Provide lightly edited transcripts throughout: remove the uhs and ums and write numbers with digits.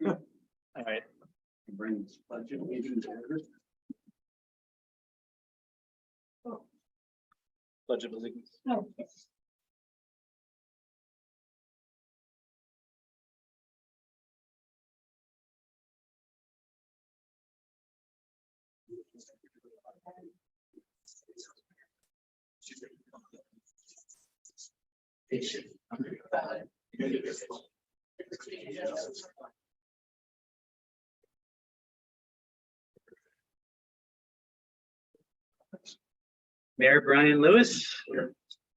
All right. Bring this budget meeting to order. Pledge of allegiance. Oh. Mayor Brian Lewis,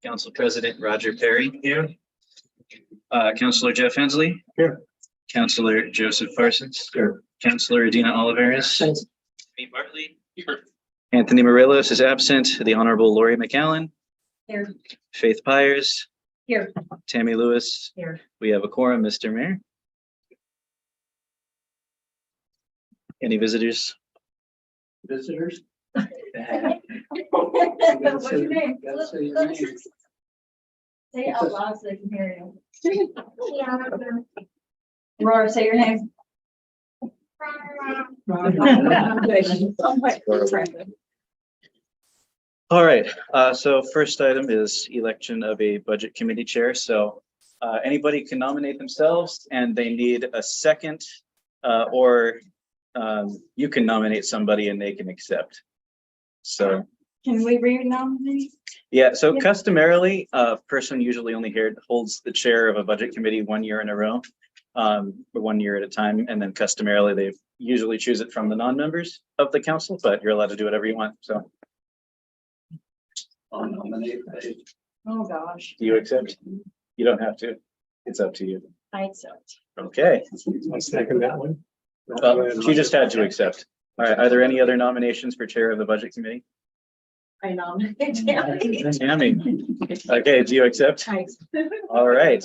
Council President Roger Perry. Here. Councilor Jeff Hensley. Here. Councilor Joseph Parsons. Here. Councilor Adina Oliveris. Pete Bartley. Here. Anthony Morelos is absent. The Honorable Lori McAllen. Here. Faith Pyers. Here. Tammy Lewis. Here. We have a quorum, Mr. Mayor. Any visitors? Visitors? What's your name? Gotta say your name. Say it out loud so they can hear you. Aurora, say your name. All right, so first item is election of a budget committee chair. So anybody can nominate themselves and they need a second, or you can nominate somebody and they can accept. So, Can we re-nominate? yeah, so Yeah. customarily, a person usually only here holds the chair of a budget committee 1 year in a row, or 1 year at a time. And then customarily, they usually choose it from the non-members of the council, but you're allowed to do whatever you want. So I'll nominate Faith. Oh, gosh. do you accept? You don't have to. It's up to you. I accept. Okay. I second that one. She just had to accept. All right, are there any other nominations for chair of the budget committee? I nominate Tammy. Tammy. Okay, do you accept? I accept. All right.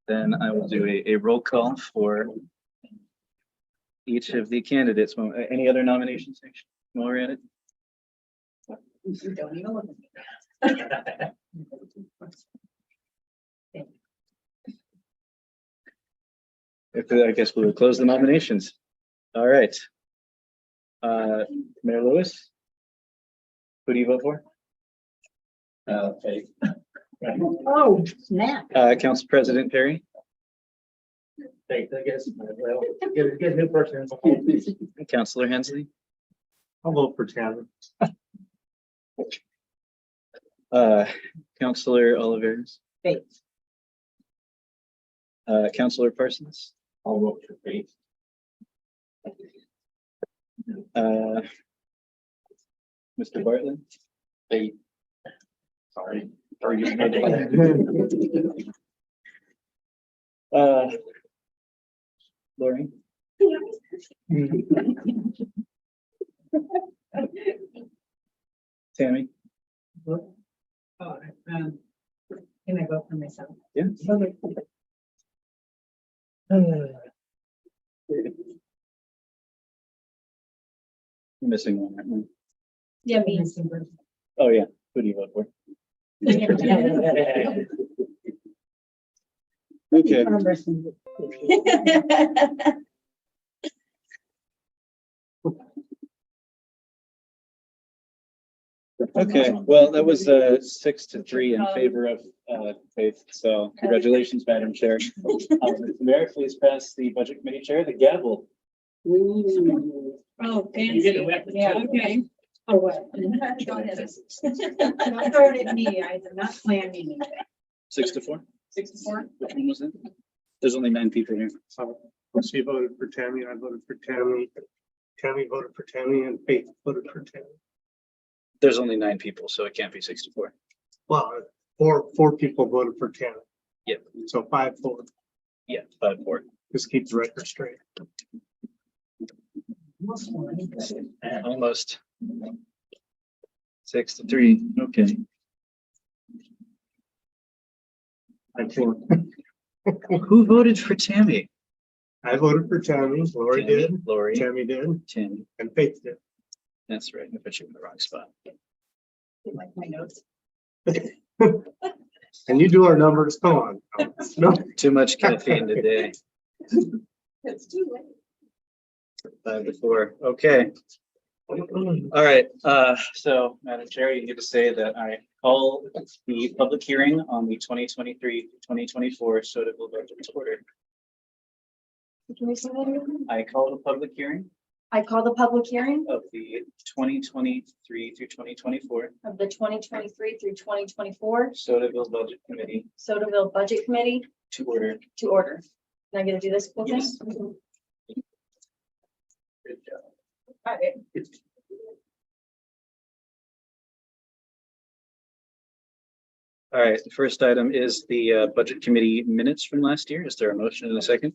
Then I will do a roll call for each of the candidates. Any other nominations? While we're at it? You don't even look at I guess we will close the nominations. All right. Mayor Lewis? Who do you vote for? Faith. Oh, snap. Council President Perry? Faith, I guess. Well, get a new person. Councilor Hensley? I'll vote for Tammy. Councilor Oliveris? Faith. Councilor Parsons? I'll vote for Faith. Mr. Bartlett? Faith. Sorry. Lori? Tammy? Can I vote for myself? Yeah. Missing one, aren't we? Yeah, me. Oh, yeah. Who do you vote for? Okay. Okay, well, that was 6-3 in favor of Faith. So congratulations, Madam Chair. Mayor, please pass the budget committee chair the gavel. Oh, fancy. Yeah, okay. Oh, what? Don't hit us. Don't throw it at me. I did not plan meeting. 6-4. 6-4. Which one was that? There's only 9 people here. So she voted for Tammy, I voted for Tammy, Tammy voted for Tammy, and Faith voted for Tammy. There's only 9 people, so it can't be 6-4. Well, four people voted for Tammy. Yep. So 5-4. Yeah, 5-4. Just keep the record straight. Almost. 6-3. Okay. Who voted for Tammy? I voted for Tammy, Lori Tammy, did, Lori, Tammy did, Tammy. and Faith did. That's right. I put you in the wrong spot. Like my notes. And you do our numbers, come on. No, Too much caffeine today. It's too late. 5 to 4. Okay. All right. So Madam Chair, you get to say that I call the public hearing on the 2023-2024 Sodaville budget to order. Can we say that again? I call the public hearing I call the public hearing of the 2023 through 2024 of the 2023 through 2024 Sodaville Budget Committee Sodaville Budget Committee to order. to order. Am I going to do this whole thing? Yes. Good job. All right. All right, the first item is the Budget Committee minutes from last year. Is there a motion in a second?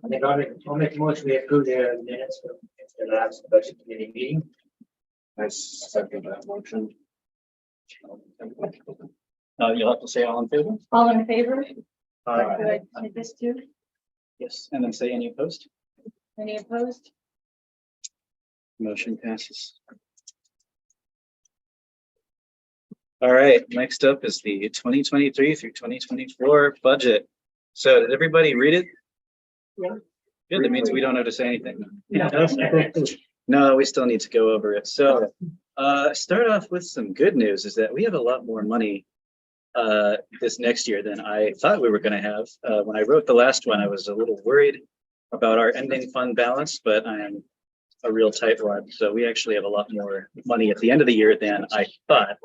I'll make a motion to approve the minutes from the last budget committee meeting. I second that motion. You'll have to say all in favor? All in favor? Uh, Could I say this too? Yes, and then say any opposed. Any opposed? Motion passes. All right, next up is the 2023 through 2024 budget. So did everybody read it? Yeah. Good, that means we don't have to say anything. Yeah. No, we still need to go over it. So start off with some good news is that we have a lot more money this next year than I thought we were going to have. When I wrote the last one, I was a little worried about our ending fund balance, but I am a real tightwad. So we actually have a lot more money at the end of the year than I thought.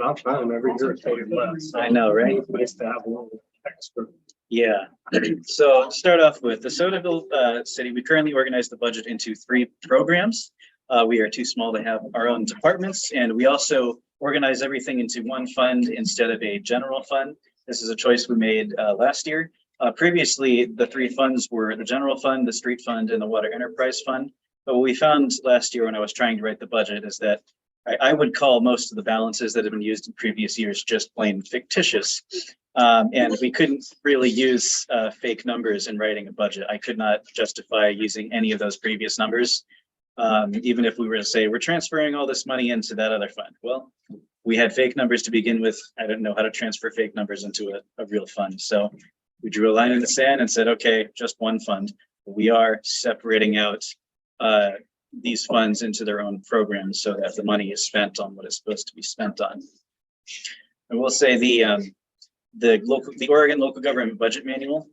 About time every year it's getting less. I know, right? Nice to have a little extra. Yeah, so start off with the Sodaville city. We currently organize the budget into 3 programs. We are too small to have our own departments, and we also organize everything into one fund instead of a general fund. This is a choice we made last year. Previously, the 3 funds were the general fund, the street fund, and the water enterprise fund. But what we found last year when I was trying to write the budget is that I would call most of the balances that have been used in previous years just plain fictitious. And we couldn't really use fake numbers in writing a budget. I could not justify using any of those previous numbers, even if we were to say we're transferring all this money into that other fund. Well, we had fake numbers to begin with. I didn't know how to transfer fake numbers into a real fund. So we drew a line in the sand and said, okay, just one fund. We are separating out these funds into their own programs so that the money is spent on what it's supposed to be spent on. I will say the Oregon Local Government Budget Manual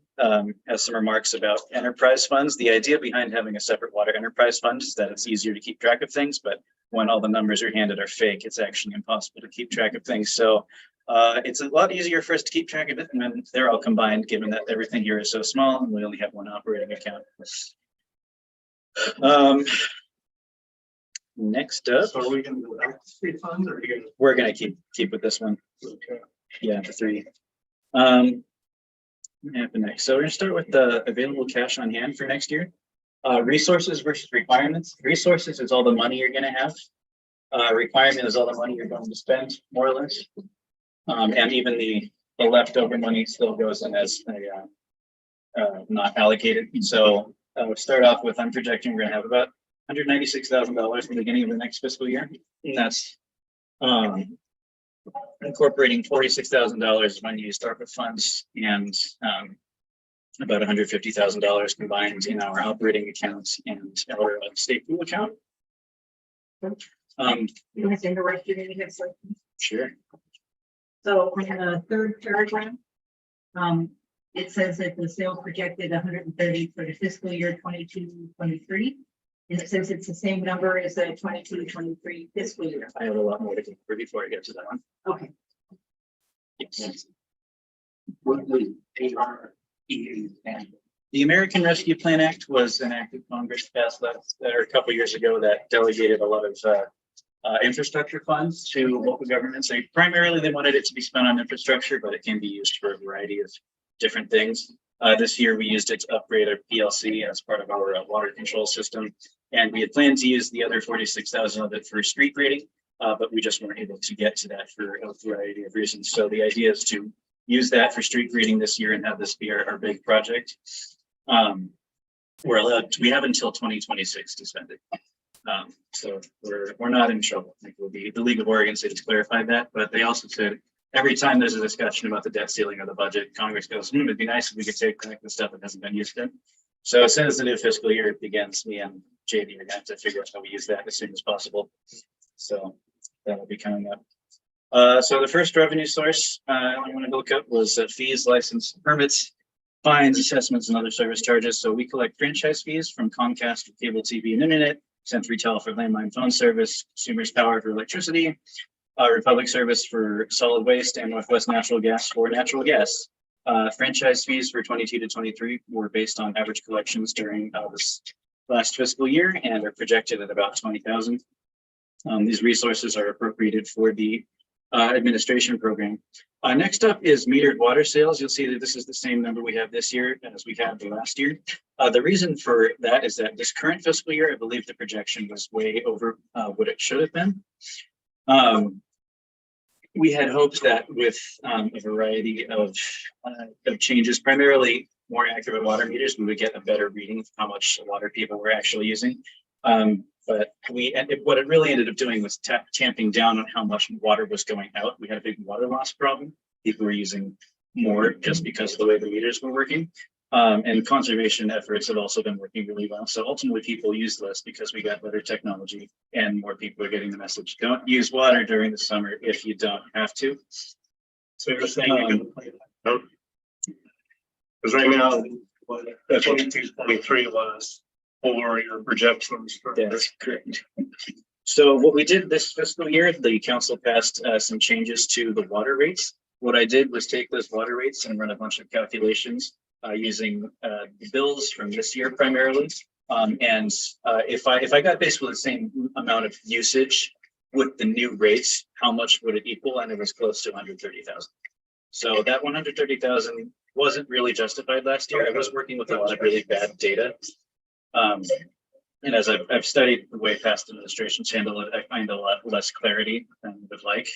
has some remarks about enterprise funds. The idea behind having a separate water enterprise fund is that it's easier to keep track of things, but when all the numbers are handed are fake, it's actually impossible to keep track of things. So it's a lot easier for us to keep track of it, and then they're all combined, given that everything here is so small and we only have one operating account. Next up, So are we gonna go back to street funds or are you we're gonna keep with this one. gonna? Okay. Yeah, the 3. What happened next? So we're gonna start with the available cash on hand for next year. Resources versus requirements. Resources is all the money you're gonna have. Requirement is all the money you're going to spend, more or less. And even the leftover money still goes in as not allocated. So we'll start off with, I'm projecting we're gonna have about $196,000 in the beginning of the next fiscal year. And that's incorporating $46,000 money used ARPA funds and about $150,000 combined in our operating accounts and our state pool account. You want to interrupt you? Maybe have some- Sure. So in the 3rd paragraph, it says that the sales projected 130 for the fiscal year 22-23. And it says it's the same number as the 22-23 fiscal year. I have a lot more to go over before I get to that one. Okay. Yes. What was ARE and The American Rescue Plan Act was an act that Congress passed a couple years ago that delegated a lot of infrastructure funds to local governments. Primarily, they wanted it to be spent on infrastructure, but it can be used for a variety of different things. This year, we used it to upgrade our PLC as part of our water control system. And we had planned to use the other 46,000 of it for street grading, but we just weren't able to get to that for a variety of reasons. So the idea is to use that for street grading this year and have this be our big project. We have until 2026 to spend it. So we're not in trouble. I think we'll be, the League of Oregon Cities clarified that, but they also said every time there's a discussion about the debt ceiling or the budget, Congress goes, it'd be nice if we could take back the stuff that hasn't been used yet. So as soon as the new fiscal year begins, me and JD are gonna have to figure out how we use that as soon as possible. So that'll be coming up. So the first revenue source I want to look up was fees, license, permits, fines, assessments, and other service charges. So we collect franchise fees from Comcast for cable TV and internet, Century Tel for landline phone service, Consumers Power for electricity, Republic Service for solid waste, and Northwest Natural Gas for natural gas. Franchise fees for 22 to 23 were based on average collections during this last fiscal year and are projected at about 20,000. These resources are appropriated for the administration program. Next up is metered water sales. You'll see that this is the same number we have this year as we had the last year. The reason for that is that this current fiscal year, I believe the projection was way over what it should have been. We had hoped that with a variety of changes, primarily more accurate water meters, we would get a better reading of how much water people were actually using. But what it really ended up doing was tamping down on how much water was going out. We had a big water loss problem. People were using more just because of the way the meters were working. And conservation efforts have also been working really well. So ultimately people use less because we got better technology and more people are getting the message. Don't use water during the summer if you don't have to. So you're saying you can play that? Because right now, what, 22, 23 was for your projections. For That's correct. So what we did this fiscal year, the council passed some changes to the water rates. What I did was take those water rates and run a bunch of calculations using the bills from this year primarily. If I got basically the same amount of usage with the new rates, how much would it equal? And it was close to 130,000. So that 130,000 wasn't really justified last year. I was working with a lot of really bad data. And as I've studied the way past administrations handle it, I find a lot less clarity than I would like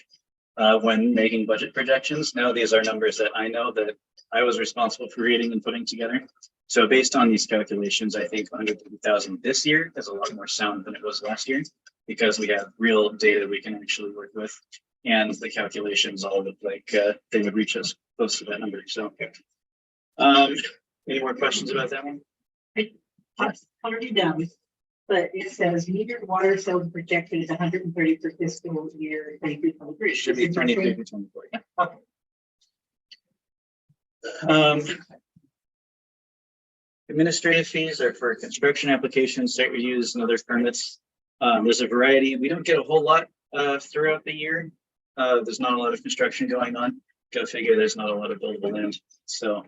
when making budget projections. Now these are numbers that I know that I was responsible for reading and putting together. So based on these calculations, I think 150,000 this year is a lot more sound than it was last year because we have real data we can actually work with. And the calculations all look like they would reach us close to that number. So any more questions about that one? It's already done, but it says metered water sales projected at 130 for fiscal year 22-23. Should be 23 to 24. Yeah. Administrative fees are for construction applications, site reviews, and other permits. There's a variety. We don't get a whole lot throughout the year. There's not a lot of construction going on. Go figure, there's not a lot of buildable land. So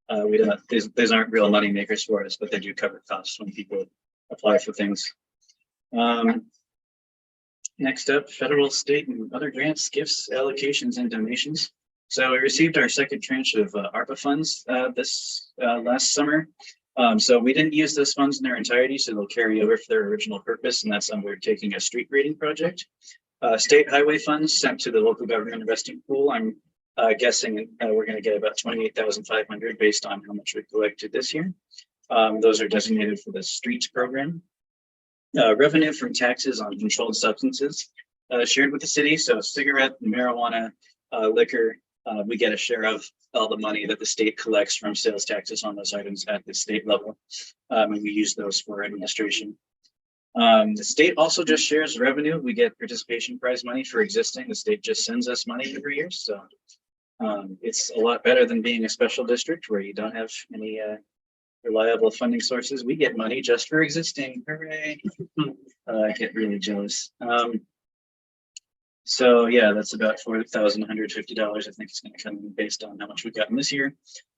we don't, these aren't real money makers for us, but they do cover costs when people apply for things. Next up, federal, state, and other grants, gifts, allocations, and donations. So we received our second tranche of ARPA funds this last summer. So we didn't use those funds in their entirety, so they'll carry over for their original purpose, and that's undertaking a street grading project. State highway funds sent to the local government investing pool. I'm guessing we're going to get about 28,500 based on how much we collected this year. Those are designated for the streets program. Revenue from taxes on controlled substances shared with the city. So cigarette, marijuana, liquor, we get a share of all the money that the state collects from sales taxes on those items at the state level. And we use those for administration. The state also just shares revenue. We get participation prize money for existing. The state just sends us money every year. So it's a lot better than being a special district where you don't have any reliable funding sources. We get money just for existing. Hooray. I get really jealous. So yeah, that's about $4,150. I think it's going to come in based on how much we've gotten this year.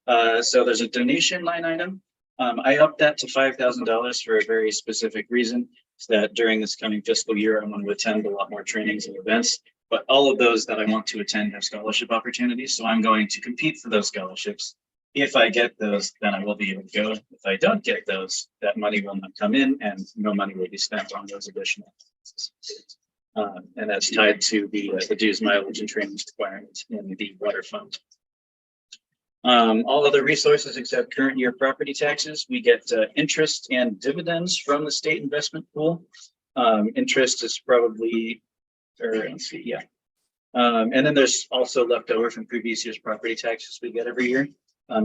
So there's a donation line item. I upped that to $5,000 for a very specific reason. Is that during this coming fiscal year, I'm going to attend a lot more trainings and events. But all of those that I want to attend have scholarship opportunities. So I'm going to compete for those scholarships. If I get those, then I will be able to go. If I don't get those, that money will not come in and no money will be spent on those additional expenses. And that's tied to the dues, mileage, and trainings requirements in the water fund. All other resources except current year property taxes, we get interest and dividends from the state investment pool. Interest is probably, or let's see, yeah. And then there's also leftover from previous year's property taxes we get every year.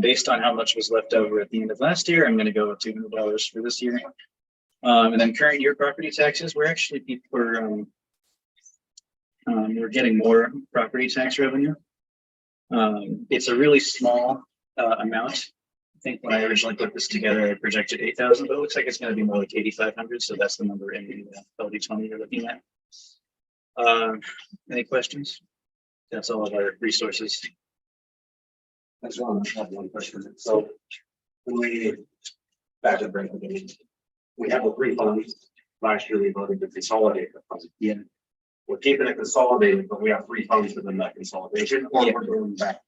Based on how much was left over at the end of last year, I'm going to go with $200 for this year. And then current year property taxes, we're actually we're getting more property tax revenue. It's a really small amount. I think when I originally put this together, I projected 8,000, but it looks like it's going to be more like 8,500. So that's the number in the LD20 you're looking at. Any questions? That's all of our resources. That's one, I have one question. So back to the break, we have the 3 funds. Last year we voted to consolidate the funds. Yeah. We're keeping it consolidated, but we have 3 funds within that consolidation, or Yeah. we're going back.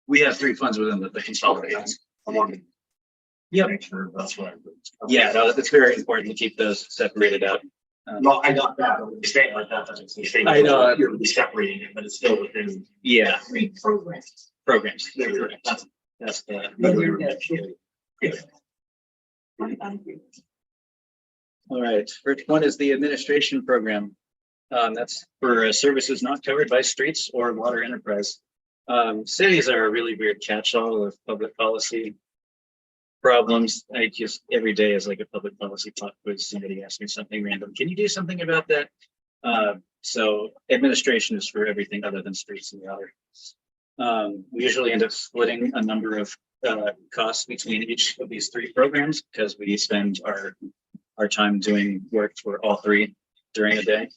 We have 3 funds within the consolidation. I want to Yep. make sure that's what. Yeah, no, it's very important to keep those separated out. No, I got that. You say it like that, doesn't say. I know. You're separating it, but it's still within. Yeah, Three programs. programs. There we go. That's the. All right, first one is the administration program. That's for services not covered by streets or water enterprise. Cities are a really weird catch-all of public policy problems. I just every day is like a public policy talk quiz. Somebody asks me something random. Can you do something about that? So administration is for everything other than streets and water. We usually end up splitting a number of costs between each of these 3 programs because we spend our time doing work for all 3 during a day.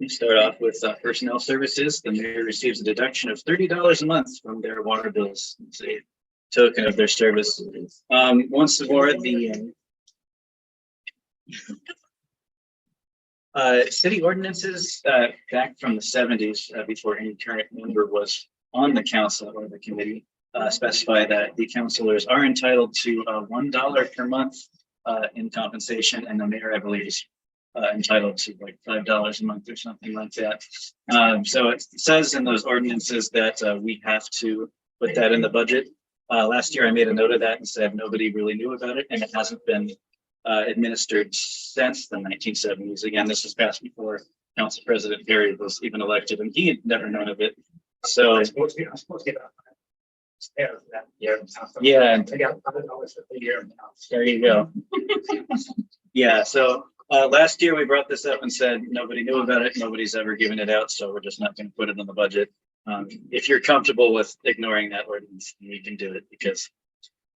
We start off with personnel services. The mayor receives a deduction of $30 a month from their water bills. It's a token of their service. Once more, the city ordinances back from the 70s, before any current member was on the council or the committee, specify that the councilors are entitled to $1 per month in compensation, and the mayor, I believe, is entitled to like $5 a month or something like that. So it says in those ordinances that we have to put that in the budget. Last year, I made a note of that and said nobody really knew about it, and it hasn't been administered since the 1970s. Again, this was passed before Council President Perry was even elected, and he had never known of it. So I'm supposed to get that. yeah, I got $100 for the year now. there you go. Yeah, so last year we brought this up and said nobody knew about it. Nobody's ever given it out, so we're just not going to put it in the budget. If you're comfortable with ignoring that ordinance, we can do it because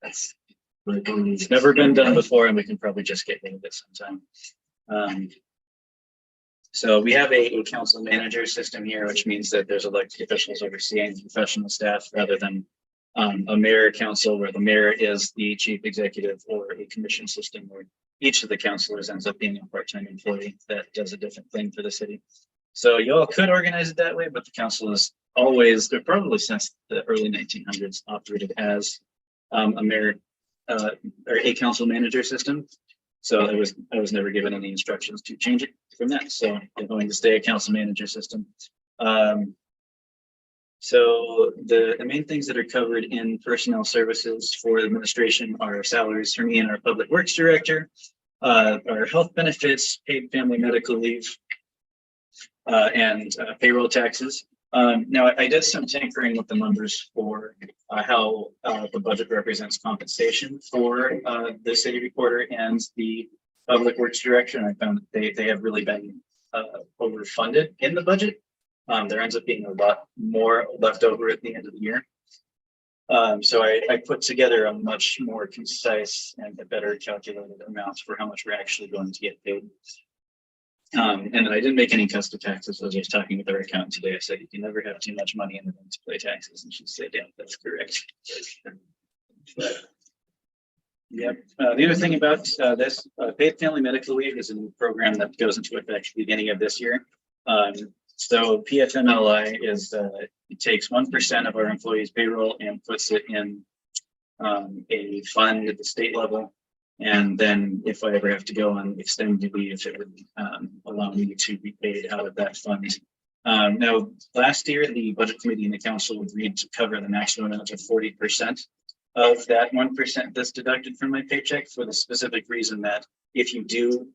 it's never been done before, and we can probably just get rid of it sometime. So we have a council manager system here, which means that there's elected officials overseeing professional staff rather than a mayor council where the mayor is the chief executive, or a commission system where each of the councilors ends up being a part-time employee that does a different thing for the city. So y'all could organize it that way, but the council is always, they're probably since the early 1900s operated as a mayor or a council manager system. So I was never given any instructions to change it from that. So I'm going to stay a council manager system. So the main things that are covered in personnel services for administration are salaries for me and our public works director, our health benefits, paid family medical leave, and payroll taxes. Now I did some tinkering with the numbers for how the budget represents compensation for the city recorder and the public works director. And I found that they have really been overfunded in the budget. There ends up being a lot more left over at the end of the year. So I put together a much more concise and a better calculated amount for how much we're actually going to get paid. And then I didn't make any cuts to taxes. As I was talking with our accountant today, I said, you can never have too much money in the bank to pay taxes. And she said, yeah, that's correct. Yep. The other thing about this paid family medical leave is a new program that goes into effect at the beginning of this year. So PFMLI is it takes 1% of our employees' payroll and puts it in a fund at the state level. And then if I ever have to go on extended leave, it would allow me to be paid out of that fund. Now, last year, the budget committee and the council agreed to cover the maximum amount of 40% of that 1% that's deducted from my paycheck, for the specific reason that if you do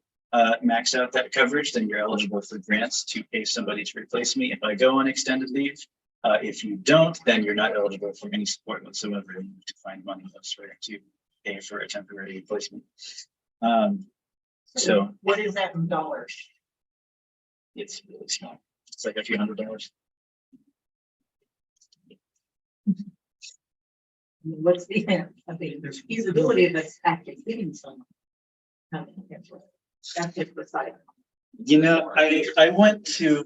max out that coverage, then you're eligible for grants to pay somebody to replace me if I go on extended leave. If you don't, then you're not eligible for any support whatsoever. You need to find money elsewhere to pay for a temporary replacement. So What is that in dollars? it's really small. It's like a few $100. What's the feasibility of us actually giving someone? That's just the side. You know, I went to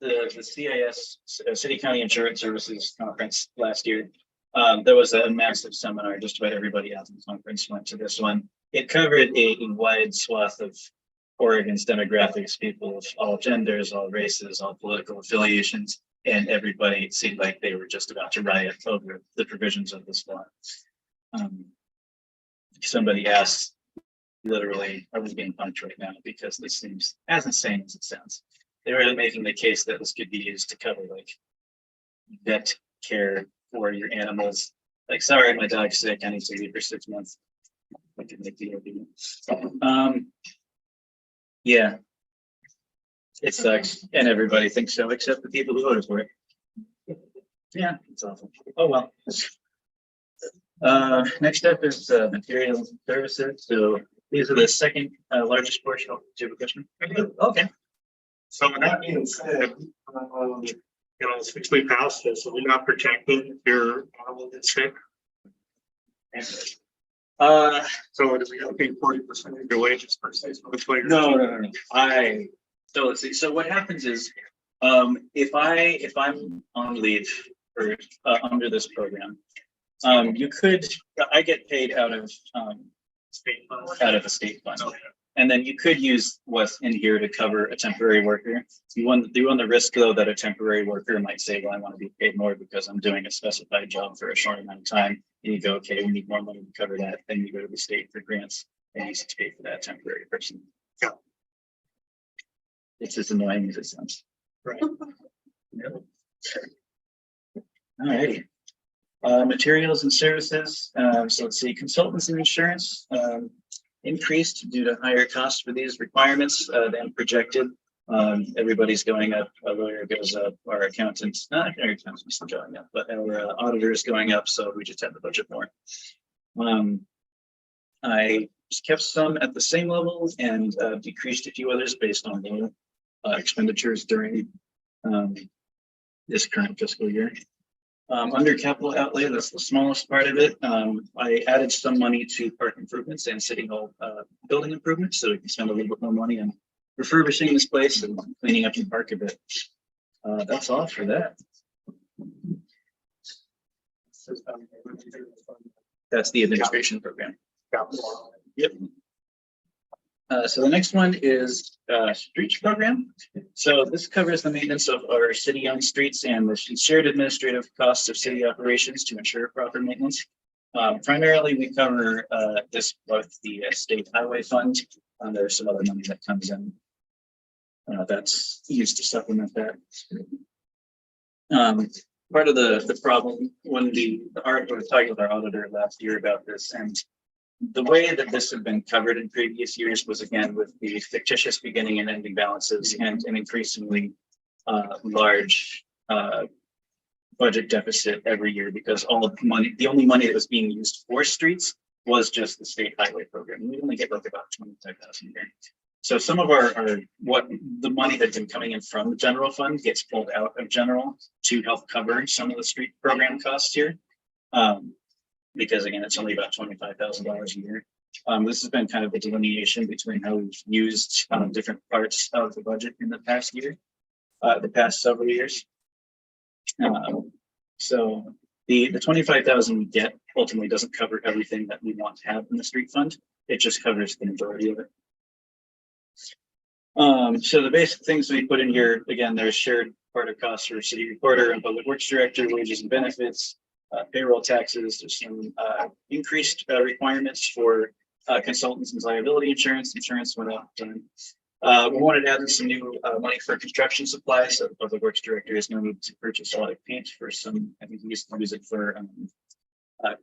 the CIS, City County Insurance Services Conference last year. There was a massive seminar, just about everybody at the conference went to this one. It covered a wide swath of Oregon's demographics, people of all genders, all races, all political affiliations, and everybody seemed like they were just about to riot over the provisions of this law. Somebody asked, literally, are we being punished right now? Because this seems as insane as it sounds. They were making the case that this could be used to cover like vet care for your animals. Like, sorry, my dog's sick, I need to leave for 6 months. I can make the argument. Yeah. It sucks, and everybody thinks so, except the people who voted for it. Yeah, it's awful. Oh, well. Next up is materials and services. So these are the second largest portion. Oh, do you have a question? Okay. So with that being said, since we passed this, are we not protecting your animal that's sick? So do we have to pay 40% of your wages per se? So which way? No. So let's see. So what happens is, if I'm on leave or under this program, I get paid out of State funds? out of a state fund. And then you could use what's in here to cover a temporary worker. You run the risk though that a temporary worker might say, well, I want to be paid more because I'm doing a specified job for a short amount of time. And you go, okay, we need more money to cover that. Then you go to the state for grants and you pay for that temporary person. Yeah. It's as annoying as it sounds. Right. All righty. Materials and services. So let's see, consultants and insurance increased due to higher costs for these requirements than projected. Everybody's going up, a lawyer goes up, our accountants, not our accountants are going up, but our auditor is going up, so we just have the budget more. I kept some at the same level and decreased a few others based on the expenditures during this current fiscal year. Under capital outlay, that's the smallest part of it. I added some money to park improvements and city hall building improvements, so we can spend a little bit more money on refurbishing this place and cleaning up the park a bit. That's all for that. That's the administration program. Yep. So the next one is streets program. So this covers the maintenance of our city-owned streets and the shared administrative costs of city operations to ensure proper maintenance. Primarily, we cover this with the state highway fund. There's some other money that comes in that's used to supplement that. Part of the problem when we were talking with our auditor last year about this, and the way that this had been covered in previous years was again with the fictitious beginning and ending balances and an increasingly large budget deficit every year, because all of the money, the only money that was being used for streets was just the state highway program. We only get like about 25,000 a year. So some of what the money that's been coming in from the general fund gets pulled out of general to help cover some of the street program costs here. Because again, it's only about $25,000 a year. This has been kind of a delineation between how we've used different parts of the budget in the past year, the past several years. So the 25,000 we get ultimately doesn't cover everything that we want to have in the street fund. It just covers the majority of it. So the basic things we put in here, again, there's shared part of costs for city recorder and public works director, wages and benefits, payroll taxes. There's some increased requirements for consultants and liability insurance. Insurance went up. And, we wanted to add some new money for construction supplies. So the public works director is going to need to purchase a lot of paint for some. I think he used to use it for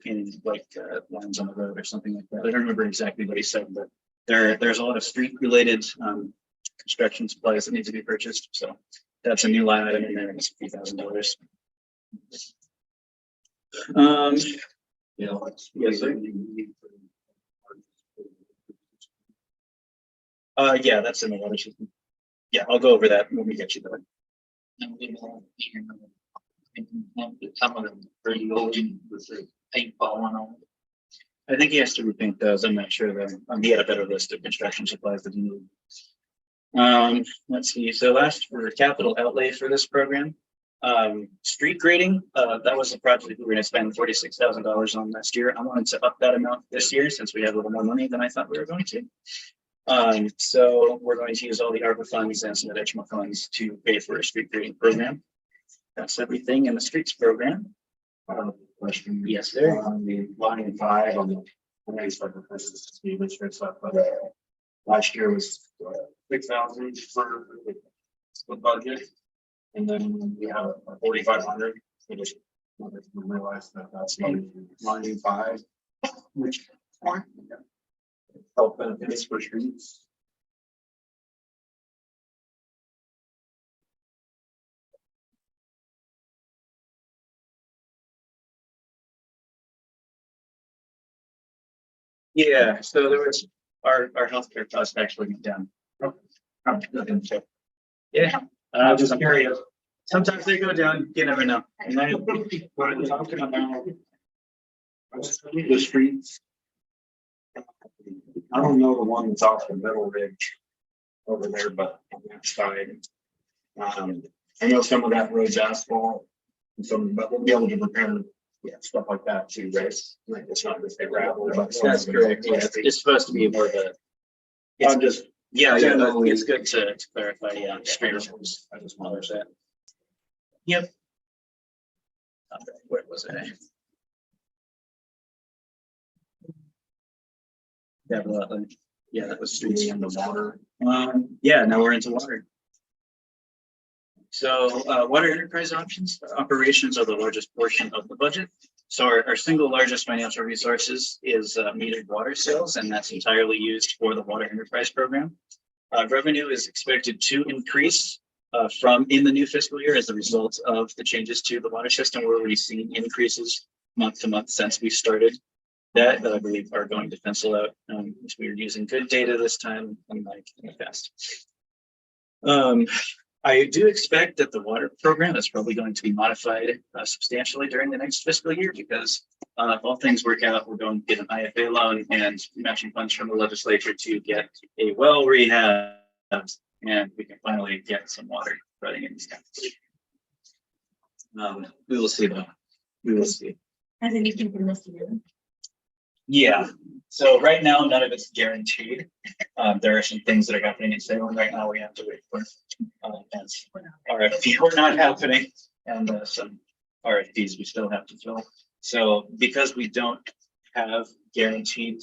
painting like lines on the road or something like that. I don't remember exactly what he said, but there's a lot of street related construction supplies that need to be purchased. So that's a new line item in there. It's $3,000. Yes, sir. Yeah, that's in the water system. Yeah, I'll go over that when we get you there. Some of them pretty old with the paint falling on. I think he has to repaint those. I'm not sure though. He had a better list of construction supplies that he needed. Let's see. So last for capital outlay for this program, street grading, that was the project we were going to spend $46,000 on last year. I wanted to up that amount this year since we have a little more money than I thought we were going to. So we're going to use all the ARPA funds and some additional funds to pay for a street grading program. That's everything in the streets program. Question. Yes, sir. On the line 5 on the. Last year was 6,000 for the budget. And then we have 4,500. I just realized that that's line 5. Which one? Health benefits for streets. Yeah, so there was our healthcare costs actually went down. Yeah, I'm just curious. sometimes they go down, you never know. And then when I'm talking about the streets, I don't know the one that's off the middle ridge over there, but on that side. I know some of that road's asphalt, and some, but we'll be able to repair, stuff like that too, right? Like it's not just a gravel, but. That's correct. Yeah, it's supposed to be more of a. I'm just. Yeah, it's good to clarify, yeah, straight roads. I just want to that. Yep. Okay, where was I? Yeah, that was streets In the water. Yeah, now we're into water. So water enterprise operations are the largest portion of the budget. So our single largest financial resources is metered water sales, and that's entirely used for the water enterprise program. Revenue is expected to increase from in the new fiscal year as a result of the changes to the water system. We're already seeing increases month to month since we started that I believe are going to pencil out. We are using good data this time, unlike in the past. I do expect that the water program is probably going to be modified substantially during the next fiscal year because if all things work out, we're going to get an IFA loan and matching funds from the legislature to get a well rehab, and we can finally get some water running in these towns. We will see though. We will see. Has anything from this year? Yeah, so right now, none of it's guaranteed. There are some things that are happening in Salem right now we have to wait for. As RFP were not happening and some RFPs we still have to fill. So because we don't have guaranteed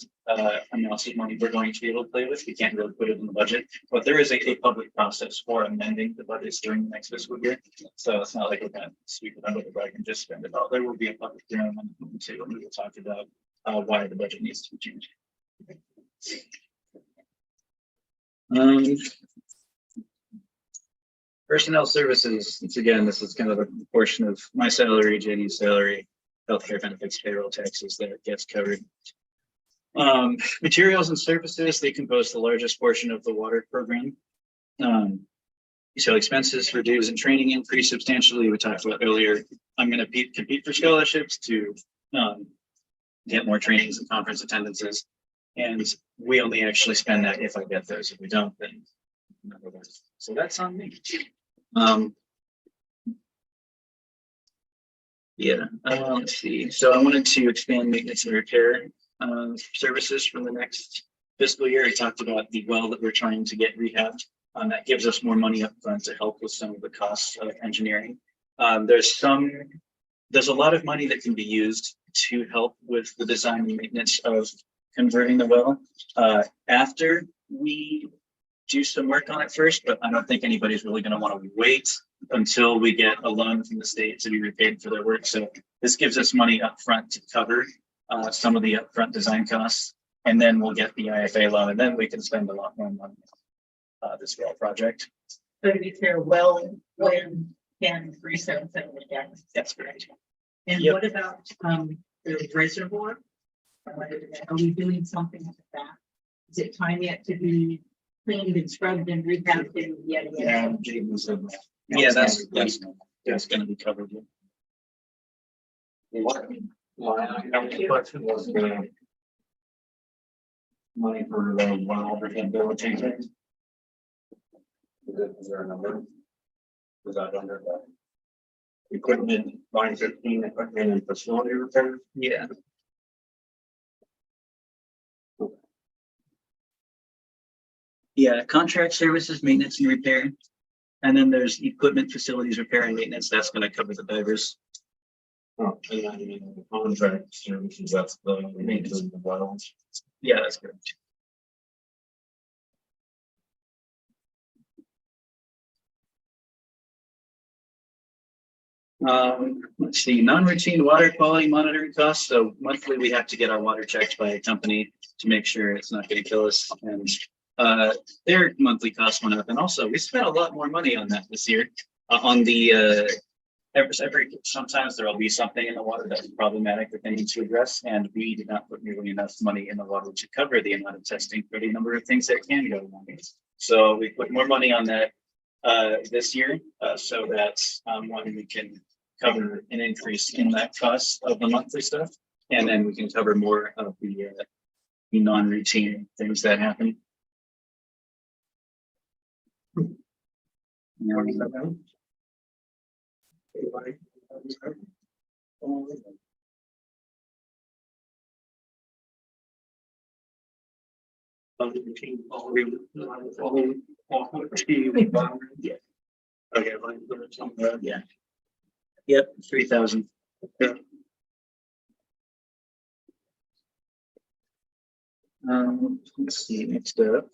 amounts of money we're going to be able to play with, we can't really put it in the budget. But there is a public process for amending the budgets during the next fiscal year. So it's not like we're going to sweep it under the rug and just spend it all. There will be a public hearing on the table and we will talk about why the budget needs to be changed. Personnel services, once again, this is kind of a portion of my salary, JD's salary, healthcare benefits, payroll taxes that gets covered. Materials and services, they compose the largest portion of the water program. So expenses for dues and training increase substantially. We talked about earlier. I'm going to compete for scholarships to get more trainings and conference attendances. And we only actually spend that if I get those. If we don't, then none of those. So that's on me. Let's see. So I wanted to expand maintenance and repair services for the next fiscal year. I talked about the well that we're trying to get rehabbed. That gives us more money up front to help with some of the costs of engineering. There's a lot of money that can be used to help with the design and maintenance of converting the well after we do some work on it first, but I don't think anybody's really going to want to wait until we get a loan from the state to be repaid for their work. So this gives us money up front to cover some of the upfront design costs. And then we'll get the IFA loan, and then we can spend a lot more money on this well project. So to be fair, well, when can 377 again? That's correct. And Yep. what about, the reservoir? Are we doing something with that? Is it time yet to be cleaned and scrubbed and revamped and yet again? Yeah, that's gonna be covered. My question was the money for the well rehabilitation. Is there a number? Was that under the equipment, line 15, equipment and facility repair? Yeah. Yeah, contract services, maintenance and repair. And then there's equipment, facilities, repair and maintenance. That's gonna cover the divers. Oh, and then the contract services, that's the maintenance of the wells. Yeah, that's correct. Let's see, non-routine water quality monitoring costs. So monthly, we have to get our water checked by a company to make sure it's not gonna kill us. And their monthly cost went up. And also, we spent a lot more money on that this year. On the sometimes there will be something in the water that's problematic that they need to address, and we did not put nearly enough money in the water to cover the amount of testing for the number of things that can go wrong. So we put more money on that this year, so that one, we can cover an increase in that cost of the monthly stuff, and then we can cover more of the non-routine things that happen. Yeah. Okay, like, there's some, Yeah. Yep, 3,000. Let's see, next up.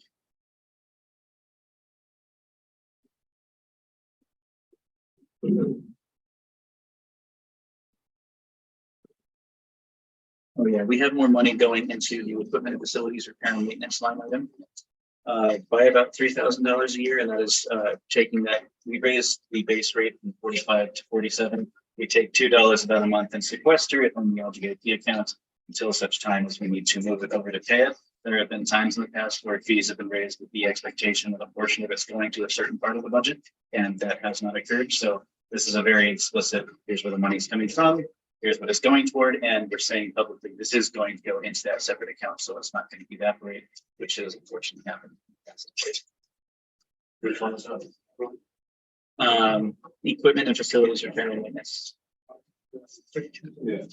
Oh, yeah, we have more money going into the equipment and facilities repair and maintenance line item. By about $3,000 a year, and that is taking that, we raised the base rate from 45 to 47. We take $2 about a month and sequester it on the LGAP account until such time as we need to move it over to pay it. There have been times in the past where fees have been raised with the expectation that a portion of it's going to a certain part of the budget, and that has not occurred. So this is a very explicit, here's where the money's coming from, here's what it's going toward, and we're saying publicly, this is going to go into that separate account, so it's not going to evaporate, which has unfortunately happened. which one is that? Equipment and facilities repair and maintenance. Yeah.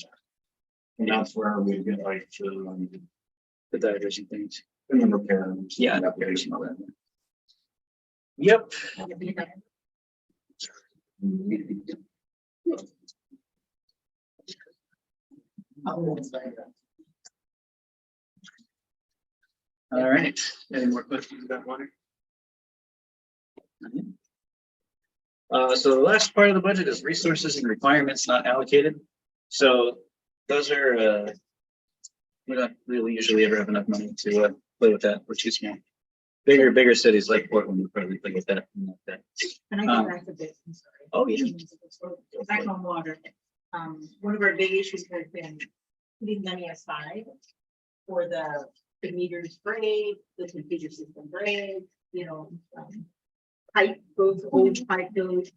And that's where we get like The divers and things. the repair. Yeah, repairs and all that. Yep. All right, any more questions about water? So the last part of the budget is resources and requirements not allocated. So those are, we don't really usually ever have enough money to play with that. We're too small. Bigger cities like Portland would probably play with that. And I think that's a bit, I'm sorry. Oh, yeah. Back on water. One of our big issues has been putting money aside for the meters break, the computer system break, pipe goes, old pipe goes.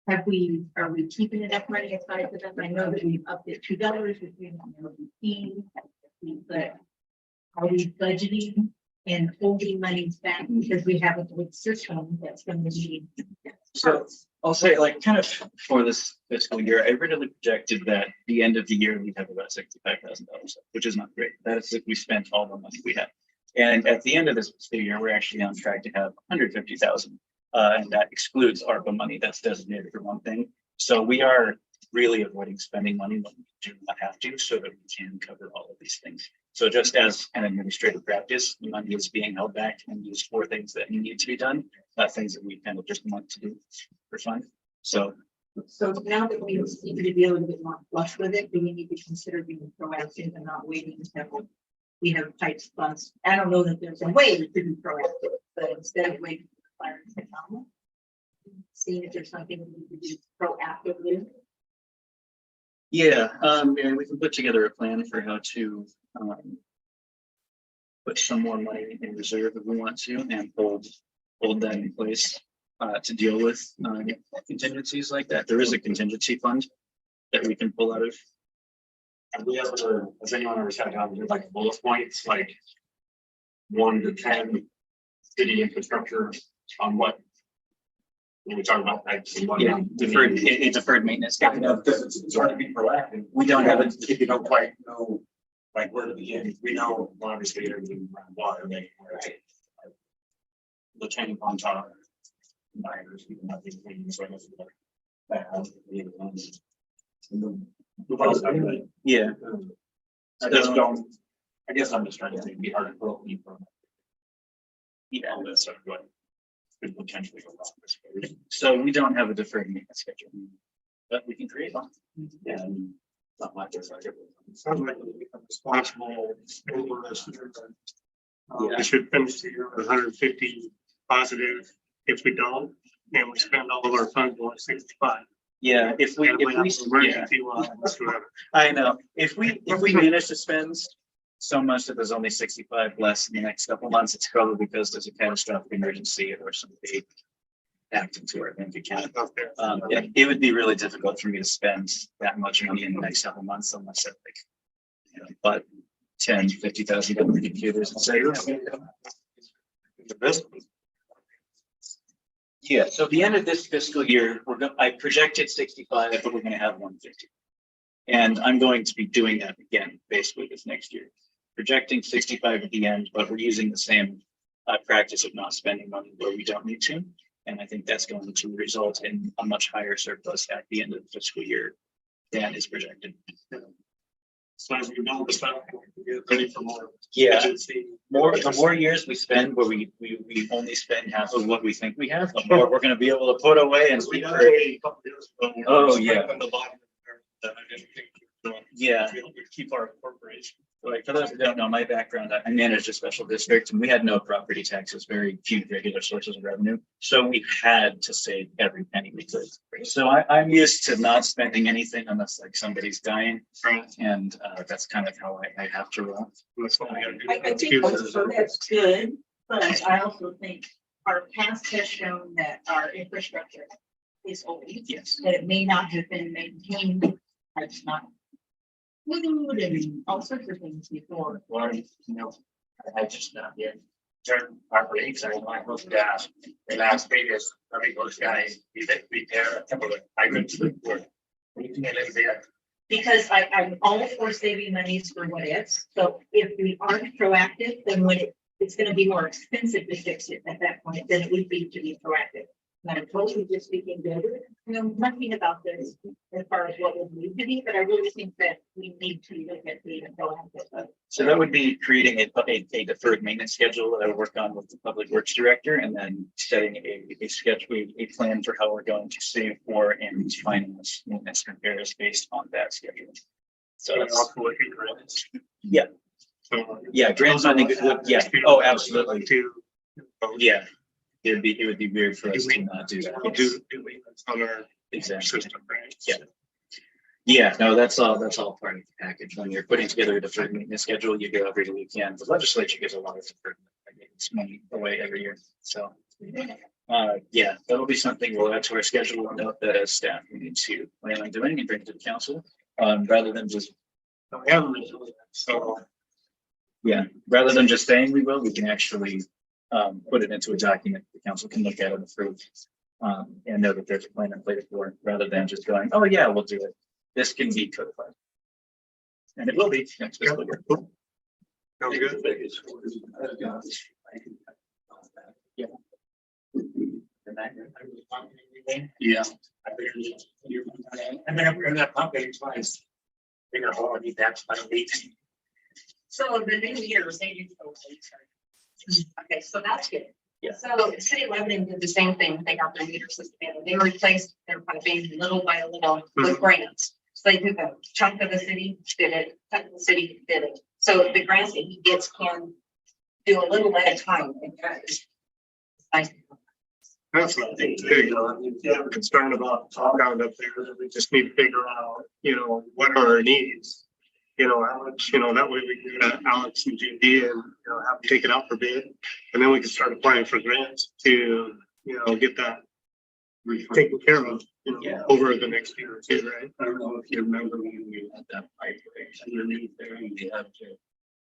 Are we keeping enough money aside for them? I know that we've upped it $2, which we but are we budgeting and holding money back because we have a good system that's going to be. So I'll say, like, kind of for this fiscal year, I originally projected that the end of the year we'd have about $65,000, which is not great. That is if we spent all the money we had. And at the end of this fiscal year, we're actually on track to have 150,000. And that excludes ARPA money that's designated for one thing. So we are really avoiding spending money when we do not have to, so that we can cover all of these things. So just as an administrative practice, money is being held back and used for things that need to be done, not things that we kind of just want to do for fun. So now that we seem to be a little bit more flush with it, do we need to consider being proactive and not waiting until we have types of funds. I don't know that there's a way we could be proactive, but instead of waiting for fire to come, seeing if there's something we could do proactively. Yeah, and we can put together a plan for how to, put some more money in reserve if we want to and hold that in place, to deal with, contingencies like that. There is a contingency fund that we can pull out of. Have we ever, has anyone ever sat down and did like bullet points, like 1 to 10 city infrastructure on what? When we talk about types and what. Yeah, deferred maintenance. I know, because it's hard to be proactive. We don't have it. If you don't quite know, like, where to begin, we know, well, obviously, everything around water, like, where it's the tank on top. Miners, even nothing, so I guess it's like that house, Yeah. I just don't, I guess I'm just trying to think, be hard to pull me from. Yeah, all this stuff, what could potentially go wrong, I suppose. So we don't have a deferred maintenance schedule, but we can create one. Yeah. Not much, it's like. Sounds like we become responsible over this year, but, Yeah. we should finish the year with 150 positive. If we don't, and we spend all of our funds on 65. Yeah, if we, And we have some yeah, emergency lines, whatever. I know, if we manage to spend so much that there's only 65 less in the next couple months, it's probably because there's a catastrophic emergency or somebody acting to our bank account. Out there. Yeah, it would be really difficult for me to spend that much money in the next couple months unless I like, you know, but $10,000-$50,000 computers and say, The best. yeah, so at the end of this fiscal year, I projected 65, but we're gonna have 150. And I'm going to be doing that again, basically this next year. Projecting 65 at the end, but we're using the same practice of not spending money where we don't need to. And I think that's going to result in a much higher surplus at the end of the fiscal year than is projected. So as we build this up, we get ready for more. Yeah, agency. the more years we spend where we only spend half of what we think we have, the more we're gonna be able to put away and We keep. done a couple years ago. Oh, yeah. On the bottom. That I didn't think. Yeah. We keep our corporation. Like, for those who don't know my background, I managed a special district and we had no property taxes, very few regular sources of revenue. So we had to save every penny we could. So I'm used to not spending anything unless like somebody's dying. And that's kind of how I have to roll. That's what we gotta do. I think that's good, but I also think our past has shown that our infrastructure is old. Yes. That it may not have been maintained, it's not food and all sorts of things before. Well, you know, I just not yet turn our brakes, I want those gas. The last previous, I mean, those guys, we repair a couple of hydrants that were. Anything that is there. Because I'm all for saving monies for what ifs, so if we aren't proactive, then it's gonna be more expensive to fix it at that point than it would be to be proactive. And I'm totally just speaking good, nothing about this as far as what we need to be, but I really think that we need to look at being proactive. So that would be creating a deferred maintenance schedule that I would work on with the public works director and then setting a schedule, a plan for how we're going to save for and finance maintenance repairs based on that schedule. So So that's, also looking grants. Yeah. So. yeah, grant funding, yeah, oh, absolutely. To. Yeah, it would be weird for us to not do We that. do maintenance on our Exactly. system, right? Yeah. Yeah, no, that's all part of the package. When you're putting together a deferred maintenance schedule, you go every weekend. The legislature gives a lot of deferred maintenance money away every year. So, yeah, that'll be something we'll add to our schedule and note that as staff, we need to plan on doing and bring to the council. Rather than just, So we haven't really done that, so. yeah, rather than just saying we will, we can actually put it into a document. The council can look at it, approve, and know that there's a plan in place for it, rather than just going, oh yeah, we'll do it. This can be codified. And it will be next fiscal year. Sounds good. Yeah. Yeah. I mean, I'm in that pump getting twice. Bigger hole, I need that, I don't need. So the new year, they do. Okay, so that's good. Yeah. So the city of Lebanon did the same thing. They got their meter system in. They replaced their piping little by little with grants. So they took a chunk of the city, did it, chunk of the city did it. So the grants that he gets can do a little at a time. I That's what I think too, you know, if you have a concern about compound up there, we just need to figure out, you know, what are our needs? You know, how much, you know, that way we can get Alex and GD and, you know, have them take it out for bid. And then we can start applying for grants to, you know, get that taken care of, you know, Yeah. over the next year or two, right? I don't know if you remember when we had that pipe underneath there and we had to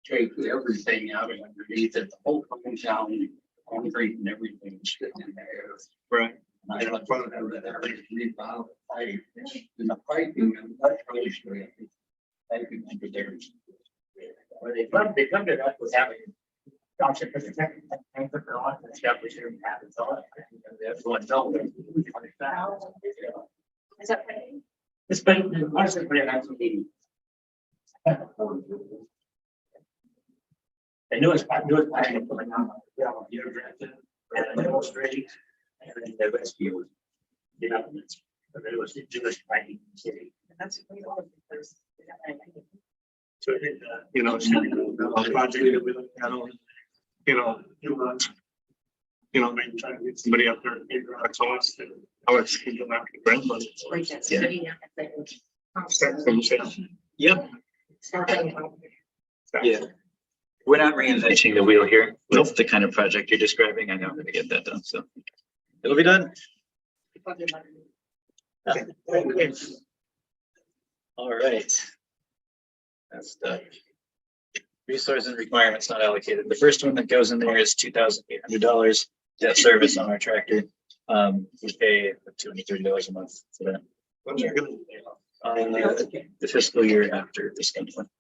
take everything out of underneath it, the whole compound, concrete and everything was sitting in there. Right. And I don't know that every revolve pipe and the piping and that's really straight. Piping under there. Well, they funded us with having. Option for the second tank for a lot of stuff we shouldn't have it all. Everyone knows. Is that right? It's been, honestly, pretty nice meeting. The newest, plan putting on, you're drafted, and illustrating, and then the rescue. You know, but it was Jewish fighting city. That's. So I think that, you know, it's gonna be a project that we look at, you know, you know, maybe try to get somebody up there to figure out costs and how it's can go after the grant money. Start from scratch. Yep. Yeah. We're not reinventing the wheel here with the kind of project you're describing. I know I'm gonna get that done, so it'll be done. All right. That's the resource and requirements not allocated. The first one that goes in there is $2,800 debt service on our tractor. We pay $230 a month for that. When's it gonna be? The fiscal year after this next one.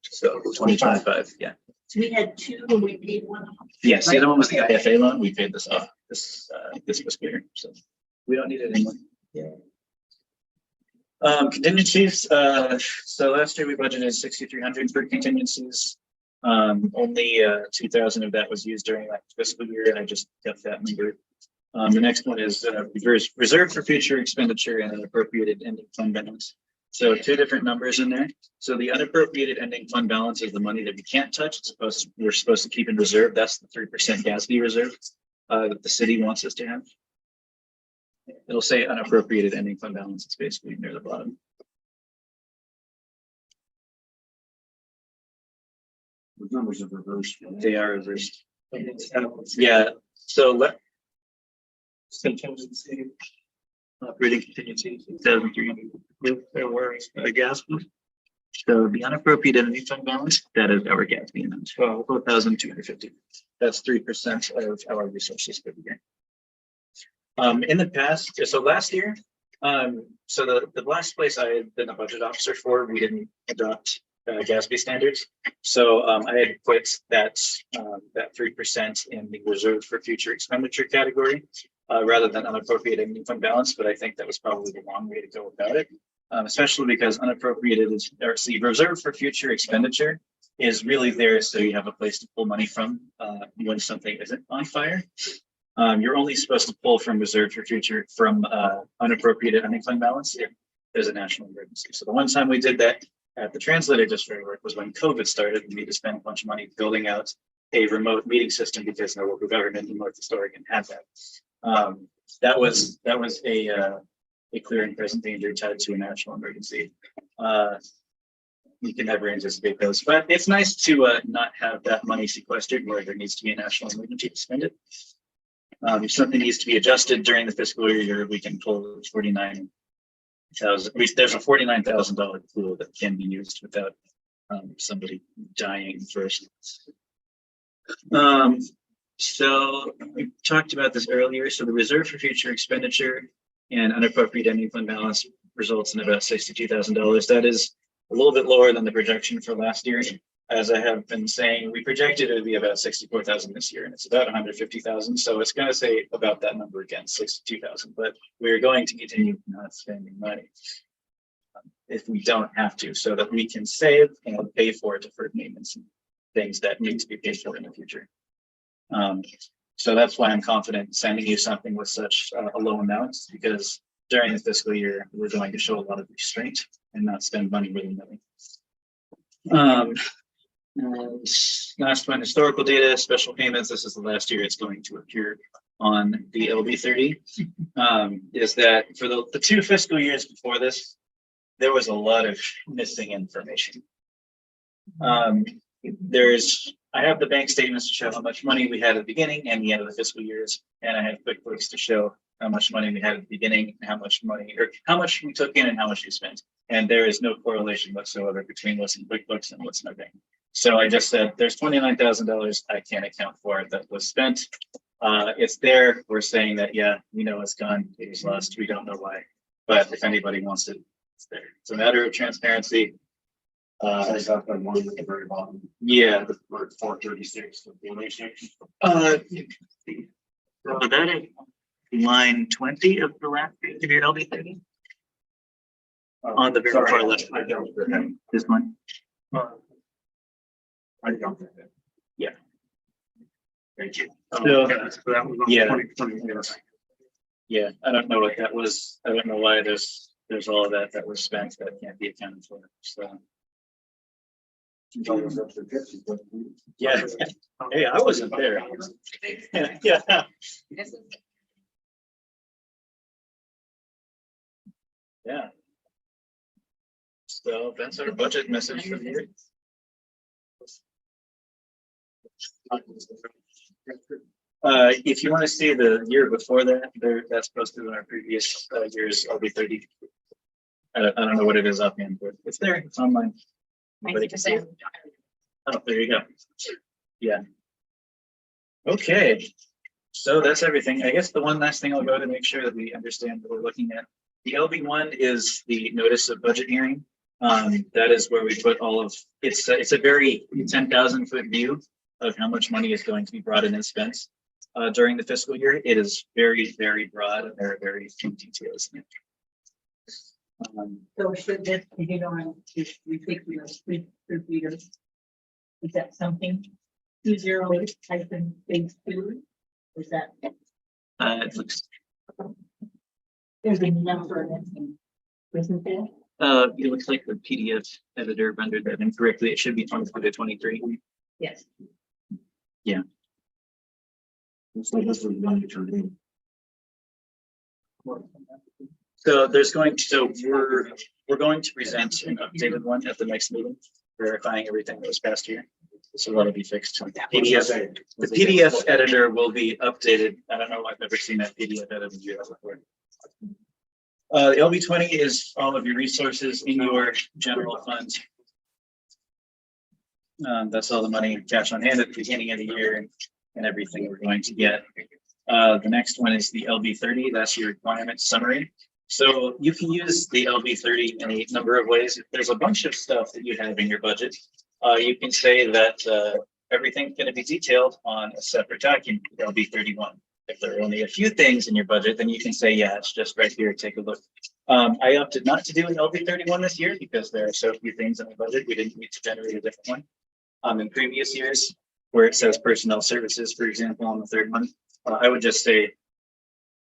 So 2025, yeah. So we had two and we paid one off. Yes, the other one was the IFA loan. We paid this off this fiscal year, so we don't need it anymore. Yeah. Contingencies, so last year we budgeted 6,300 for contingencies. Only 2,000 of that was used during that fiscal year, and I just kept that number. The next one is reserved for future expenditure and unappropriated ending fund balance. So two different numbers in there. So the unappropriated ending fund balance is the money that we can't touch. We're supposed to keep in reserve. That's the 3% GASB reserve that the city wants us to have. It'll say unappropriated ending fund balance. It's basically near the bottom. The numbers are reversed. They are reversed. Yeah. So Contingency. operating contingency 6,300. There were the gas. So the unappropriated ending fund balance, that is our GASB amount, 4,250. That's 3% of our resources for the year. In the past, so last year, so the last place I had been a budget officer for, we didn't adopt GASB standards. So I had put that 3% in the reserve for future expenditure category rather than unappropriated ending fund balance. But I think that was probably the wrong way to go about it, especially because unappropriated is, or see, reserve for future expenditure is really there so you have a place to pull money from when something isn't on fire. You're only supposed to pull from reserve for future from unappropriated ending fund balance if there's a national emergency. So the one time we did that at the translator district work was when COVID started. We need to spend a bunch of money building out a remote meeting system because no local government in Northeast Oregon had that. That was a clear and present danger tied to a national emergency. We can never anticipate those, but it's nice to not have that money sequestered where there needs to be a national emergency to spend it. If something needs to be adjusted during the fiscal year, we can pull 49,000. There's a $49,000 pool that can be used without somebody dying first. So we talked about this earlier. So the reserve for future expenditure and unappropriated ending fund balance results in about $62,000. That is a little bit lower than the projection for last year. As I have been saying, we projected it to be about 64,000 this year, and it's about 150,000. So it's going to say about that number again, 62,000. But we're going to continue not spending money if we don't have to, so that we can save and pay for deferred maintenance and things that need to be paid for in the future. So that's why I'm confident in sending you something with such a low amount, because during the fiscal year, we're going to show a lot of restraint and not spend money willy-nilly. And last one, historical data, special payments. This is the last year it's going to appear on the LB 30. Is that for the 2 fiscal years before this, there was a lot of missing information. I have the bank statements to show how much money we had at the beginning and the end of the fiscal years, and I have QuickBooks to show how much money we had at the beginning, and how much we took in and how much we spent. And there is no correlation whatsoever between what's in QuickBooks and what's in our bank. So I just said, there's $29,000 I can't account for that was spent. It's there. We're saying that, yeah, we know it's gone. It was lost. We don't know why. But if anybody wants it, it's there. It's a matter of transparency. I got that one at the very bottom. Yeah. The 436. That line 20 of the last page of your LB 30 on the very far left. This one. I got that. Yeah. Thank you. So- That was on Yeah. 2020, yes. Yeah, I don't know what that was. I don't know why there's all of that was spent that can't be accounted for. So, yeah. Hey, I wasn't there. Yeah. Yeah. So that's our budget message for the year. If you want to see the year before that, that's posted in our previous year's LB 30. I don't know what it is offhand, but it's there. It's online. Anybody can see it. Oh, there you go. Yeah. Okay. So that's everything. I guess the one last thing I'll go to make sure that we understand what we're looking at. The LB1 is the notice of budget hearing. That is where we put all of, it's a very 10,000 foot view of how much money is going to be brought in and spent during the fiscal year. It is very, very broad, and there are very few details in it. So should this, you know, on this ridiculous readers, is that something 208 hyphen phase 2? Is that, It looks, there's a number missing, isn't there? it looks like the PDF editor rendered that incorrectly. It should be 24 to 23. Yes. So this was one to do. So we're going to present an updated one at the next meeting, verifying everything that was passed here. So that'll be fixed. PDF, the PDF editor will be updated. I don't know. I've never seen that PDF editor before. The LB20 is all of your resources in your general fund. That's all the money, cash on hand at the beginning of the year, and everything we're going to get. The next one is the LB30. That's your requirement summary. So you can use the LB30 in a number of ways. If there's a bunch of stuff that you have in your budget, you can say that everything's going to be detailed on a separate document, LB31. If there are only a few things in your budget, then you can say, yeah, it's just right here, take a look. I opted not to do an LB31 this year because there are so few things in the budget. We didn't need to generate a different one. In previous years, where it says personnel services, for example, on the third one, I would just say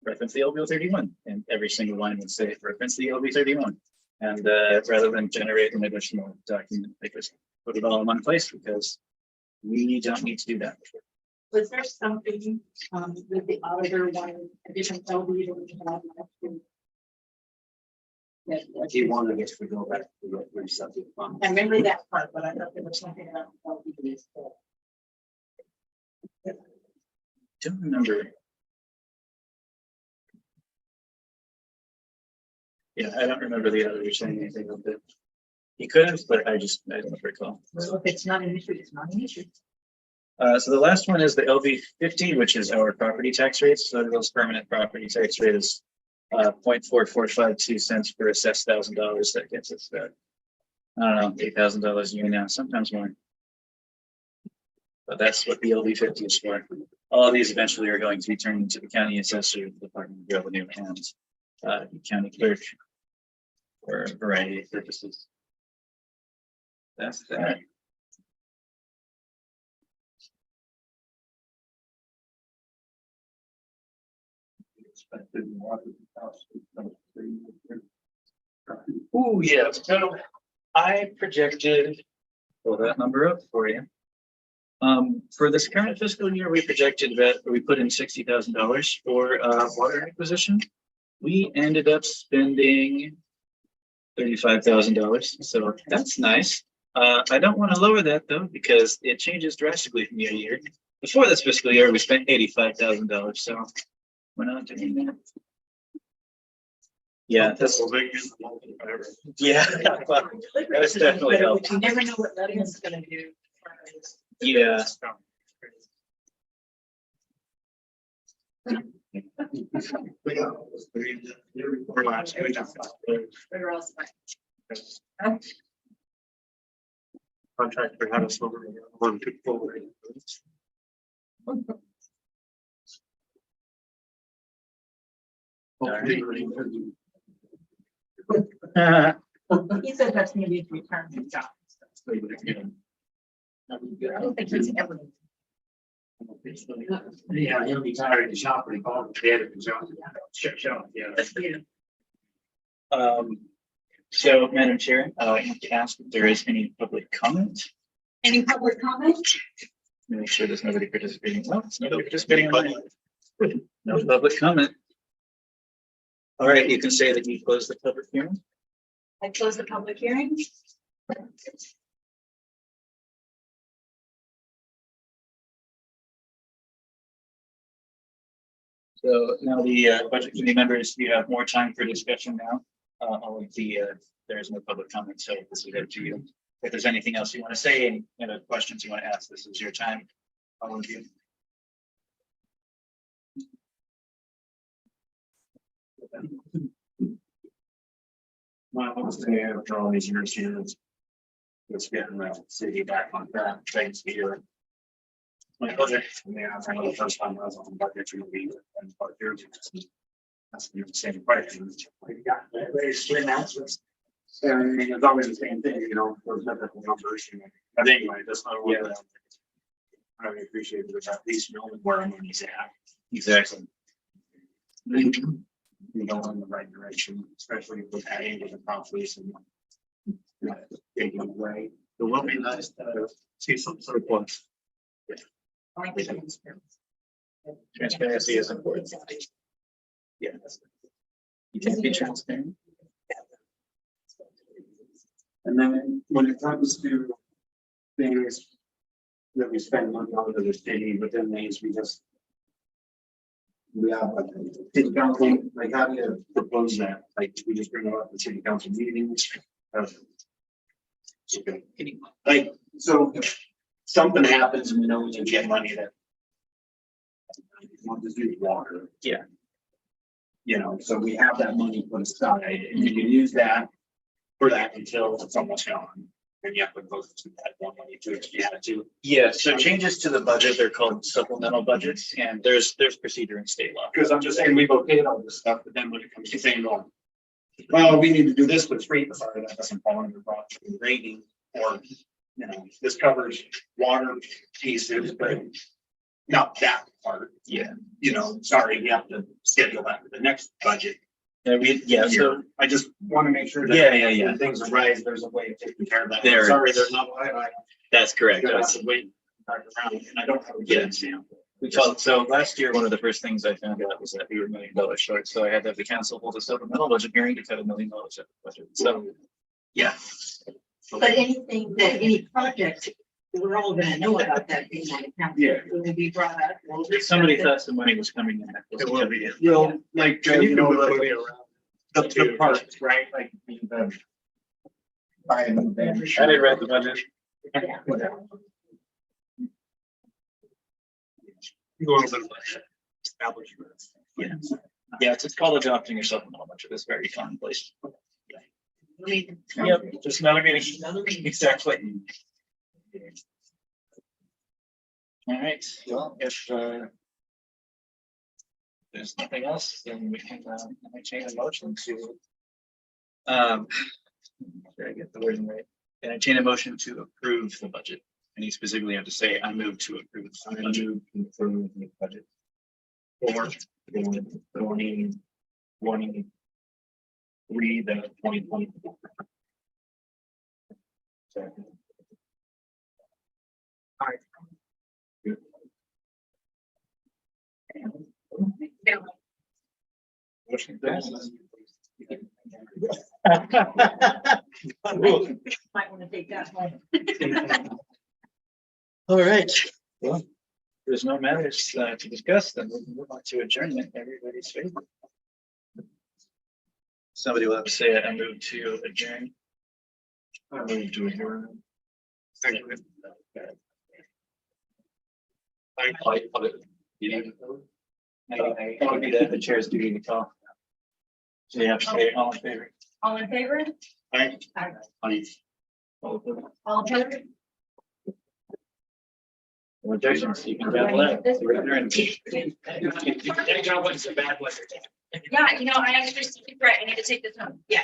reference the LB31, and every single line would say reference the LB31. And rather than generate an additional document, they just put it all in one place because we don't need to do that. Was there something with the auditor wanting a different LD that we had last year? He wanted us to go back to the receptive fund. I remember that part, but I thought there was something about LD. Don't remember. Yeah, I don't remember the other saying anything about it. He could have, but I don't recall. Well, if it's not an issue, it's not an issue. So the last one is the LV50, which is our property tax rates. So those permanent property tax rate is 0.4452 cents per assessed $1,000. That gets us about, I don't know, $8,000 a year now, sometimes more. But that's what the LV50 is for. All of these eventually are going to be turned into the county assessor, the Department of Revenue, and the county clerk for a variety of purposes. That's that. Ooh, yeah, so I projected pull that number up for you. For this current fiscal year, we projected that we put in $60,000 for water acquisition. We ended up spending $35,000, so that's nice. I don't want to lower that though, because it changes drastically from year to year. Before this fiscal year, we spent $85,000, so we're not doing that. Yeah, that's, yeah, that's definitely helped. You never know what letting is gonna do. Yeah. Or last year. We're all fine. Contractor had us over one to forward. He said that's gonna be his retirement job. I don't think he's ever. Yeah, he'll be tired of the shop when he calls the theater and jump. Shut, yeah. So, Madam Chair, I have to ask if there is any public comment. Any public comment? Make sure there's nobody participating. Oh, it's nobody participating. No public comment. All right, you can say that you closed the public hearing. I close the public hearing. So now the budget committee members, you have more time for discussion now. All of the, there is no public comment, so this is up to you. If there's anything else you want to say, and questions you want to ask, this is your time. All of you. Well, I was there for all these years here. It's getting the city back on track, thanks to you. My project, yeah, I know the first time I was on the budget, you be and part here. That's the same question. Yeah, very straight announcements. And it's always the same thing, those different numbers. But anyway, that's not what I really appreciate it, at least knowing where our money's at. Exactly. We go in the right direction, especially with adding to the properties and taking away. It will be nice to see some surplus. Transparency is important. Yeah. You can't be transparent. And then when it comes to things that we spend money on to the city, within these, we have like city council, like how do you propose that? Like we just bring it up at city council meetings? Like, so if something happens and we know we can get money that. Want to do water. Yeah. So we have that money put aside and you can use that for that until it's almost gone. And you have to go to that one money to if you had to. Yeah, so changes to the budget, they're called supplemental budgets, and there's procedure in state law. Because I'm just saying we've okayed all this stuff, but then when it comes to saying, well, we need to do this with street, sorry, that doesn't fall under rating or, this covers water pieces, but not that part. Yeah. Sorry, we have to schedule that for the next budget. So I just want to make sure that. Yeah. when things arise, there's a way of taking care of that. There- Sorry, there's not. that's correct. I wait back around and I don't have a good example. So last year, one of the first things I found out was that we were $1 million short, so I had to have the council hold a supplemental budget hearing to cut $1 million out of the budget. So, yeah. But anything that, any project, we're all gonna know about that being on account. Yeah. It will be brought up. We'll If somebody thought some money was coming in. It will be. Well, like, And you can put money around. the parts, right? Like. Buy a new van. I didn't read the budget. Whatever. Go on to the establishment. Yeah, it's called adopting your supplemental budget. It's very commonplace. Yep. Yep, just another meeting. Exactly. All right, well, if there's nothing else, then we can entertain a motion to did I get the wording right? Entertain a motion to approve the budget. And you specifically have to say, I move to approve the budget. Improve the budget. For 2023, the 2020. Motion passes. Might want to take that one. All right. Well, there's no matters to discuss, then we'll move on to adjournment. Everybody's favorite. Somebody will have to say I move to adjourn. I move to adjourn. Second. That would be the chair's duty to call. So you have to say all in favor. All in favor? Aye. All opposed? All opposed? No objections, you can gavel out. We're adjourned. Yeah, you know, I actually, right, I need to take this home. Yeah.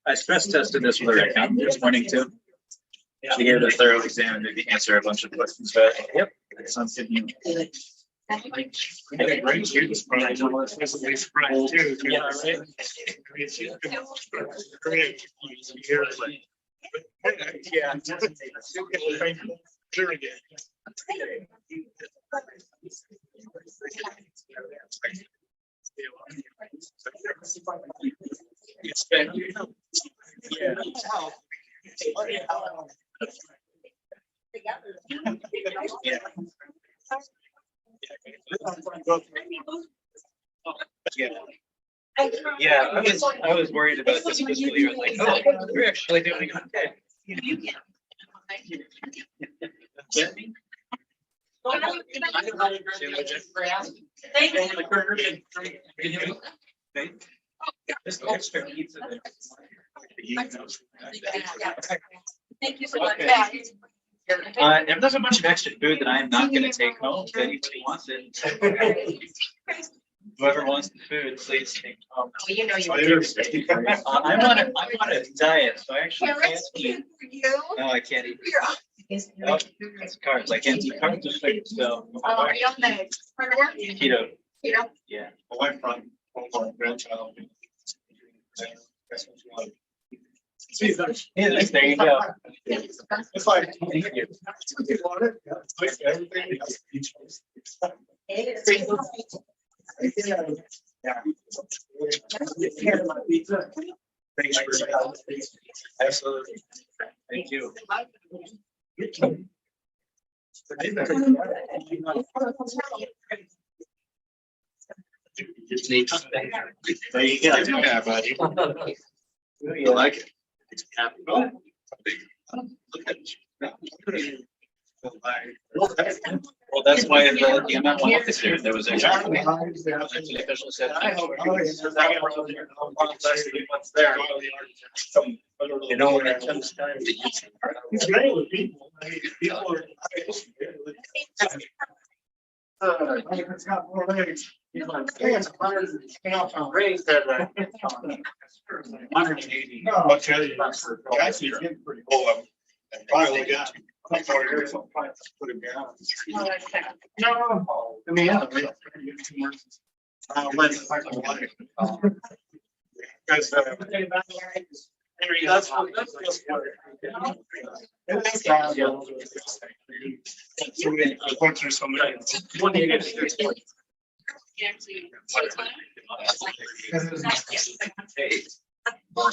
I stress tested this with our accountant this morning too. She gave it a thorough exam and maybe answer a bunch of questions, but yep, that sounds good. Great, you're surprised. I'm pleasantly surprised too. Yeah, right. Great. Yeah. Sure again. Yeah. Yeah, I was worried about this fiscal year, like, oh, we're actually doing okay. Just extra pizza there. Thank you so much. If there's a bunch of extra food that I am not gonna take home, if anybody wants it. Whoever wants the food, please take it home. You know you. I'm on a diet, so I actually can't eat. No, I can't eat. Nope, that's carbs. I can't eat carbs or sugar, so. Are you on the Keto, keto? yeah. My wife brought home our grandchild. Yeah, there you go. It's like. You want it? Yeah, it's like everything. Thanks for your help. Absolutely. Thank you. There you go. Yeah, buddy. You like it? Well, that's why the amount went up this year. There was actually. The official said. You know, when it comes time to eat. It's great with people. I mean, people are. It's got more legs. Raised that. 180. No, I'll tell you. Actually, it's getting pretty cold. I finally got. 4 years, I'll probably put him down. No, I mean, yeah. Because, that's what, went through so many.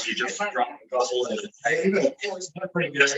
You just drop a couple and. Pretty good.